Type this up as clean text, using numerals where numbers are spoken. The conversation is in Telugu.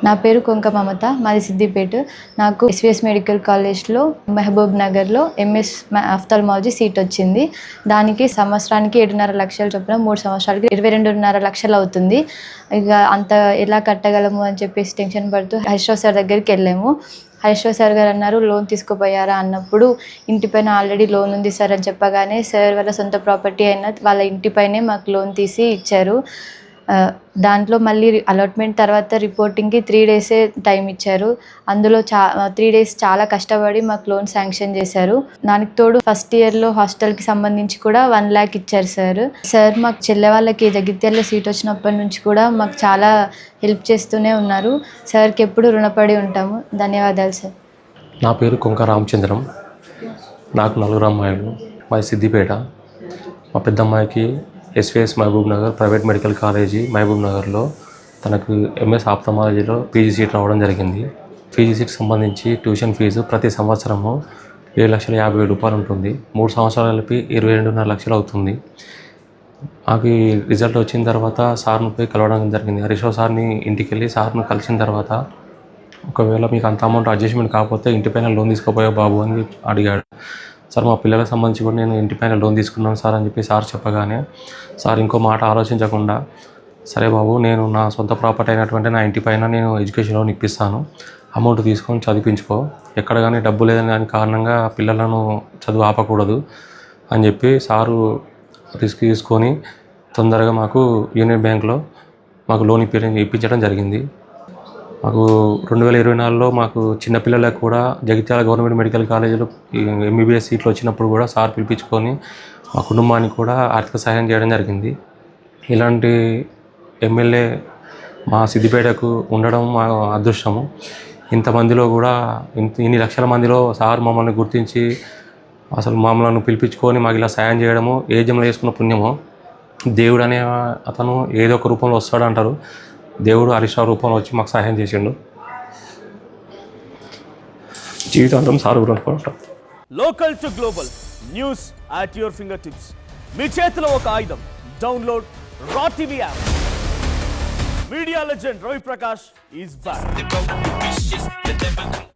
నా పేరు కొంక మమత, మాది సిద్దిపేట. నాకు ఎస్విఎస్ మెడికల్ కాలేజ్లో మహబూబ్ నగర్లో ఎంఎస్ ఆఫ్థాల్మాలజీ సీట్ వచ్చింది. దానికి సంవత్సరానికి 7.5 లక్షలు చొప్పున 3 సంవత్సరాలకి 22.5 లక్షలు అవుతుంది. ఇక అంత ఎలా కట్టగలము అని చెప్పేసి టెన్షన్ పడుతూ హరీశ్రావు సార్ దగ్గరికి వెళ్ళాము. హరీశ్రావు సార్ గారు అన్నారు, లోన్ తీసుకుపోయారా అన్నప్పుడు ఇంటిపైన ఆల్రెడీ లోన్ ఉంది సార్ అని చెప్పగానే సార్ వాళ్ళ సొంత ప్రాపర్టీ అయిన వాళ్ళ ఇంటిపైనే మాకు లోన్ తీసి ఇచ్చారు. దాంట్లో మళ్ళీ అలాట్మెంట్ తర్వాత రిపోర్టింగ్కి 3 డేసే టైం ఇచ్చారు. అందులో 3 డేస్ చాలా కష్టపడి మాకు లోన్ శాంక్షన్ చేశారు. దానికి తోడు ఫస్ట్ ఇయర్లో హాస్టల్కి సంబంధించి కూడా 1 lakh ఇచ్చారు సార్. మాకు చెల్లె వాళ్ళకి జగిత్యాలలో సీట్ వచ్చినప్పటి నుంచి కూడా మాకు చాలా హెల్ప్ చేస్తూనే ఉన్నారు. సార్కి ఎప్పుడు రుణపడి ఉంటాము. ధన్యవాదాలు సార్. నా పేరు కొంక రామచంద్రం. నాకు 4 అమ్మాయిలు. మాది సిద్దిపేట. మా పెద్ద అమ్మాయికి SVS Mahabubnagar private medical college మహబూబ్ నగర్లో తనకు ఎంఎస్ ఆప్థమాలజీలో పీజీ సీట్ రావడం జరిగింది. పీజీ సీట్కి సంబంధించి ట్యూషన్ ఫీజు ప్రతి సంవత్సరము 7,50,000 ఉంటుంది. 3 సంవత్సరాలు కలిపి 22.5 లక్షలు అవుతుంది. నాకు ఈ రిజల్ట్ వచ్చిన తర్వాత సార్ని పోయి కలవడం జరిగింది. హరీశ్రావు సార్ని ఇంటికి వెళ్ళి సార్ని కలిసిన తర్వాత, ఒకవేళ మీకు అంత అమౌంట్ అడ్జస్ట్మెంట్ కాకపోతే ఇంటిపైన లోన్ తీసుకోపోయావు బాబు అని అడిగాడు. సార్, మా పిల్లలకు సంబంధించి కూడా నేను ఇంటిపైన లోన్ తీసుకున్నాను సార్ అని చెప్పి సార్ చెప్పగానే, సార్ ఇంకో మాట ఆలోచించకుండా, సరే బాబు, నేను నా సొంత ప్రాపర్టీ అయినటువంటి నా ఇంటిపైన నేను ఎడ్యుకేషన్ లోన్ ఇప్పిస్తాను, అమౌంట్ తీసుకొని చదివించుకో, ఎక్కడ కానీ డబ్బు లేదని దాని కారణంగా పిల్లలను చదువు ఆపకూడదు అని చెప్పి సారు రిస్క్ తీసుకొని తొందరగా మాకు యూనియన్ బ్యాంక్లో మాకు లోన్ ఇప్పించడం జరిగింది. మాకు 2024లో మాకు చిన్నపిల్లలకు కూడా జగిత్యాల గవర్నమెంట్ మెడికల్ కాలేజీలో ఎంబీబీఎస్ సీట్లు వచ్చినప్పుడు కూడా సార్ పిలిపించుకొని మా కుటుంబానికి కూడా ఆర్థిక సహాయం చేయడం జరిగింది. ఇలాంటి ఎమ్మెల్యే మా సిద్దిపేటకు ఉండడం మా అదృష్టము. ఇంతమందిలో కూడా ఇన్ని లక్షల మందిలో సార్ మమ్మల్ని గుర్తించి అసలు మమ్మల్ని పిలిపించుకొని మాకు ఇలా సాయం చేయడము ఏ జన్మలో చేసుకున్న పుణ్యమో. దేవుడు అనే అతను ఏదో ఒక రూపంలో వస్తాడు అంటారు. దేవుడు హరీశ్రావు రూపంలో వచ్చి మాకు సహాయం చేసిండు. జీవితాంతం సార్ గురించి. Local to global news at your fingertips. మీ చేతిలో ఒక ఆయుధం. Download Raw TV app. Media legend Ravi Prakash is back.